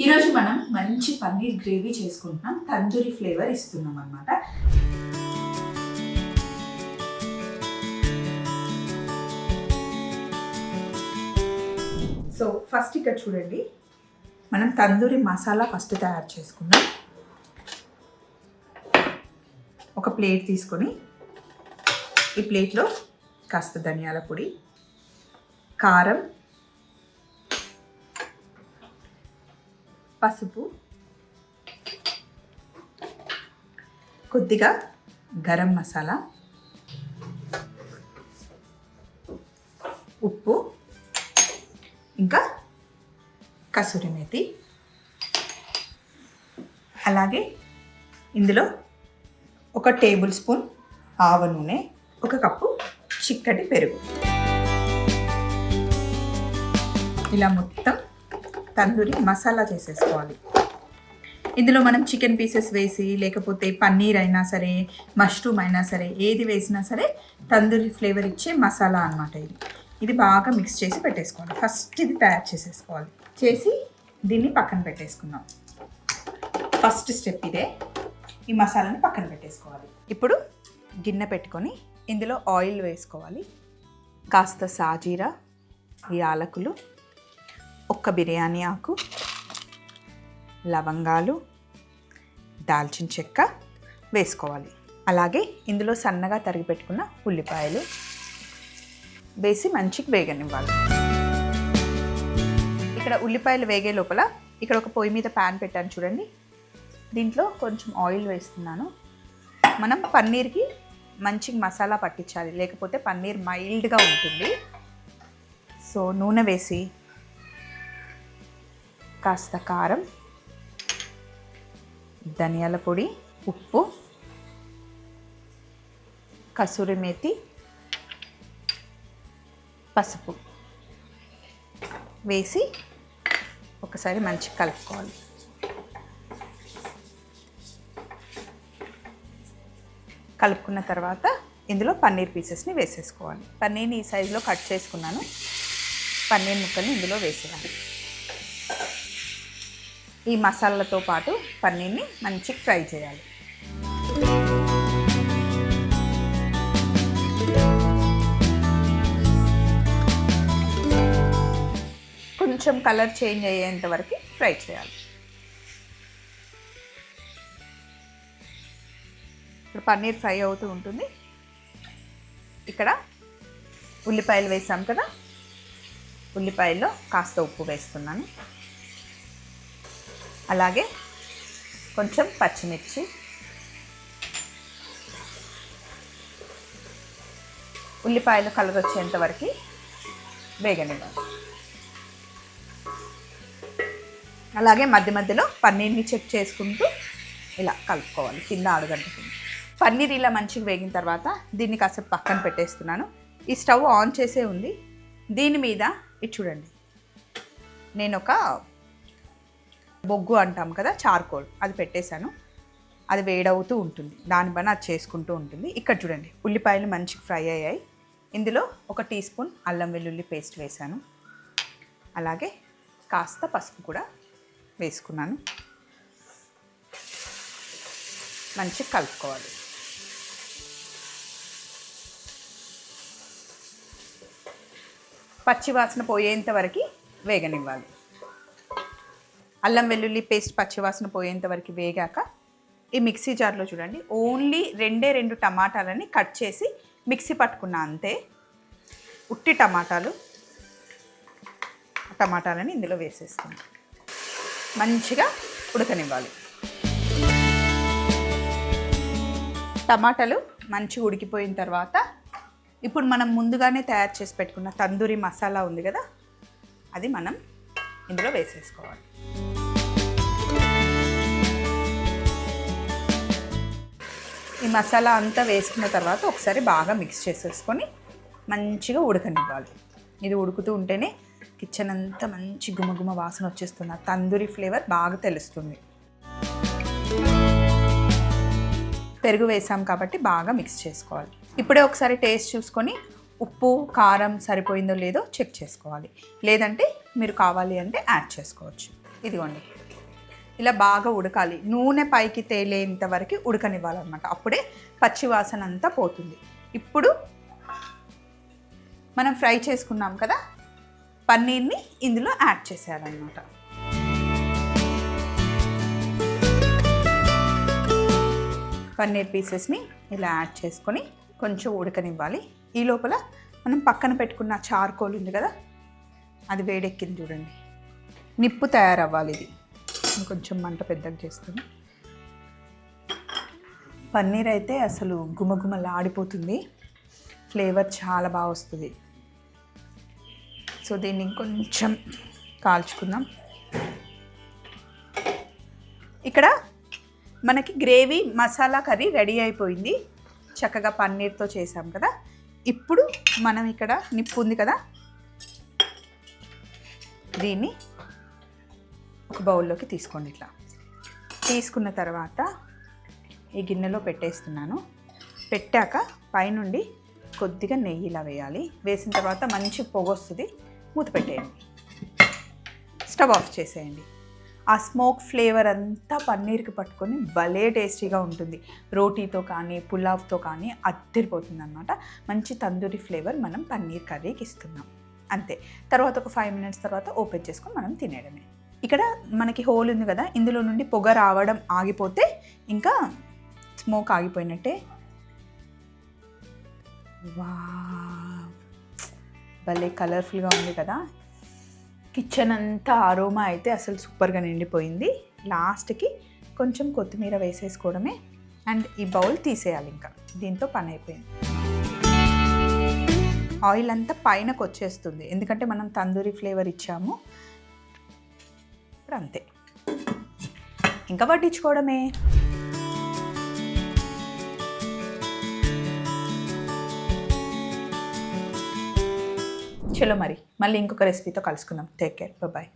ఈరోజు మనం మంచి పన్నీర్ గ్రేవీ చేసుకుంటున్నాం. తందూరి ఫ్లేవర్ ఇస్తున్నాం అన్నమాట. సో ఫస్ట్ ఇక్కడ చూడండి, మనం తందూరి మసాలా ఫస్ట్ తయారు చేసుకుందాం. ఒక ప్లేట్ తీసుకొని ఈ ప్లేట్లో కాస్త ధనియాల పొడి, కారం, పసుపు, కొద్దిగా గరం మసాలా, ఉప్పు, ఇంకా కసూరి మేతి, అలాగే ఇందులో 1 టేబుల్ స్పూన్ ఆవ నూనె, 1 కప్పు చిక్కటి పెరుగు. ఇలా మొత్తం తందూరి మసాలా చేసేసుకోవాలి. ఇందులో మనం చికెన్ పీసెస్ వేసి, లేకపోతే పన్నీర్ అయినా సరే, మష్రూమ్ అయినా సరే, ఏది వేసినా సరే తందూరి ఫ్లేవర్ ఇచ్చే మసాలా అన్నమాట. ఇది బాగా మిక్స్ చేసి పెట్టేసుకోవాలి. ఫస్ట్ ఇది తయారు చేసేసుకోవాలి. చేసి దీన్ని పక్కన పెట్టేసుకుందాం. ఫస్ట్ స్టెప్ ఇదే. ఈ మసాలాని పక్కన పెట్టేసుకోవాలి. ఇప్పుడు గిన్నె పెట్టుకొని ఇందులో ఆయిల్ వేసుకోవాలి. కాస్త సాజీరా, యాలకులు, 1 బిర్యానీ ఆకు, లవంగాలు, దాల్చిన చెక్క వేసుకోవాలి. అలాగే ఇందులో సన్నగా తరిగి పెట్టుకున్న ఉల్లిపాయలు వేసి మంచిగా వేగనివ్వాలి. ఇక్కడ ఉల్లిపాయలు వేగే లోపల ఇక్కడ ఒక పొయ్యి మీద ప్యాన్ పెట్టాను చూడండి. దీంట్లో కొంచెం ఆయిల్ వేస్తున్నాను. మనం పన్నీర్కి మంచిగా మసాలా పట్టించాలి, లేకపోతే పన్నీర్ మైల్డ్గా ఉంటుంది. సో నూనె వేసి కాస్త కారం, ధనియాల పొడి, ఉప్పు, కసూరి మేతి, పసుపు వేసి ఒకసారి మంచిగా కలుపుకోవాలి. కలుపుకున్న తర్వాత ఇందులో పన్నీర్ పీసెస్ని వేసేసుకోవాలి. పన్నీర్ని ఈ సైజులో కట్ చేసుకున్నాను. పన్నీర్ ముక్కల్ని ఇందులో వేసేయాలి. ఈ మసాలాతో పాటు పన్నీర్ని మంచిగా ఫ్రై చేయాలి. కొంచెం కలర్ చేంజ్ అయ్యేంత వరకు ఫ్రై చేయాలి. ఇప్పుడు పన్నీర్ ఫ్రై అవుతూ ఉంటుంది. ఇక్కడ ఉల్లిపాయలు వేసాం కదా, ఉల్లిపాయల్లో కాస్త ఉప్పు వేస్తున్నాను. అలాగే కొంచెం పచ్చిమిర్చి, ఉల్లిపాయలు కలర్ వచ్చేంత వరకు వేగనివ్వాలి. అలాగే మధ్య మధ్యలో పన్నీర్ని చెక్ చేసుకుంటూ ఇలా కలుపుకోవాలి, కింద అడుగంటుతుంది. పన్నీర్ ఇలా మంచిగా వేగిన తర్వాత దీన్ని కాసేపు పక్కన పెట్టేస్తున్నాను. ఈ స్టవ్ ఆన్ చేసే ఉంది. దీని మీద ఇది చూడండి, నేను ఒక బొగ్గు అంటాం కదా, చార్కోల్, అది పెట్టేశాను. అది వేడవుతూ ఉంటుంది, దాని పైన అది చేసుకుంటూ ఉంటుంది. ఇక్కడ చూడండి, ఉల్లిపాయలు మంచిగా ఫ్రై అయ్యాయి. ఇందులో 1 టీ స్పూన్ అల్లం వెల్లుల్లి పేస్ట్ వేశాను. అలాగే కాస్త పసుపు కూడా వేసుకున్నాను. మంచిగా కలుపుకోవాలి. పచ్చివాసన పోయేంత వరకు వేగనివ్వాలి. అల్లం వెల్లుల్లి పేస్ట్ పచ్చివాసన పోయేంత వరకు వేగాక ఈ మిక్సీ జార్లో చూడండి, ఓన్లీ 2 టమాటాలని కట్ చేసి మిక్సీ పట్టుకున్నా, అంతే. ఉట్టి టమాటాలని ఇందులో వేసేస్తాను. మంచిగా ఉడకనివ్వాలి. టమాటాలు మంచిగా ఉడికిపోయిన తర్వాత ఇప్పుడు మనం ముందుగానే తయారు చేసి పెట్టుకున్న తందూరి మసాలా ఉంది కదా, అది మనం ఇందులో వేసేసుకోవాలి. ఈ మసాలా అంతా వేసుకున్న తర్వాత ఒకసారి బాగా మిక్స్ చేసేసుకొని మంచిగా ఉడకనివ్వాలి. ఇది ఉడుకుతూ ఉంటేనే కిచెన్ అంతా మంచి గుమగుమ వాసన వచ్చేస్తుంది. తందూరి ఫ్లేవర్ బాగా తెలుస్తుంది. పెరుగు వేసాం కాబట్టి బాగా మిక్స్ చేసుకోవాలి. ఇప్పుడే ఒకసారి టేస్ట్ చూసుకొని ఉప్పు కారం సరిపోయిందో లేదో చెక్ చేసుకోవాలి. లేదంటే మీరు కావాలి అంటే యాడ్ చేసుకోవచ్చు. ఇదిగోండి ఇలా బాగా ఉడకాలి, నూనె పైకి తేలేంత వరకు ఉడకనివ్వాలన్నమాట. అప్పుడే పచ్చి వాసన అంతా పోతుంది. ఇప్పుడు మనం ఫ్రై చేసుకున్నాం కదా పన్నీర్ని ఇందులో యాడ్ చేసేయాలన్నమాట. పన్నీర్ పీసెస్ని ఇలా యాడ్ చేసుకొని కొంచెం ఉడకనివ్వాలి. ఈ లోపల మనం పక్కన పెట్టుకున్న చార్కోల్ ఉంది కదా, అది వేడెక్కింది చూడండి. నిప్పు తయారవ్వాలి. ఇది కొంచెం మంట పెద్దగా చేస్తుంది. పన్నీర్ అయితే అసలు గుమగుమలాడిపోతుంది, ఫ్లేవర్ చాలా బాగా వస్తుంది. సో దీన్ని కొంచెం కాల్చుకుందాం. ఇక్కడ మనకి గ్రేవీ మసాలా కర్రీ రెడీ అయిపోయింది. చక్కగా పన్నీర్తో చేసాం కదా. ఇప్పుడు మనం ఇక్కడ నిప్పు ఉంది కదా, దీన్ని ఒక బౌల్లోకి తీసుకోండి. ఇట్లా తీసుకున్న తర్వాత ఈ గిన్నెలో పెట్టేస్తున్నాను. పెట్టాక పైనుండి కొద్దిగా నెయ్యి ఇలా వేయాలి. వేసిన తర్వాత మంచి పొగ వస్తుంది. మూత పెట్టేయండి, స్టవ్ ఆఫ్ చేసేయండి. ఆ స్మోక్ ఫ్లేవర్ అంతా పన్నీర్కి పట్టుకొని భలే టేస్టీగా ఉంటుంది. రోటీతో కానీ పులావ్తో కానీ అద్దరిపోతుంది అన్నమాట. మంచి తందూరి ఫ్లేవర్ మనం పన్నీర్ కర్రీకి ఇస్తున్నాం. అంతే. తర్వాత ఒక 5 మినిట్స్ తర్వాత ఓపెన్ చేసుకొని మనం తినేయడమే. ఇక్కడ మనకి హోల్ ఉంది కదా, ఇందులో నుండి పొగ రావడం ఆగిపోతే ఇంకా స్మోక్ ఆగిపోయినట్టే. వావ్, భలే కలర్ఫుల్గా ఉంది కదా. కిచెన్ అంతా అరోమా అయితే అసలు సూపర్గా నిండిపోయింది. లాస్ట్కి కొంచెం కొత్తిమీర వేసేసుకోవడమే. అండ్ ఈ బౌల్ తీసేయాలి. ఇంకా దీంతో పని అయిపోయింది. ఆయిల్ అంతా పైనకు వచ్చేస్తుంది, ఎందుకంటే మనం తందూరి ఫ్లేవర్ ఇచ్చాము. ఇప్పుడు అంతే, ఇంకా వడ్డించుకోవడమే. చలో మరి మళ్ళీ ఇంకొక రెసిపీతో కలుసుకుందాం. Take care, bye.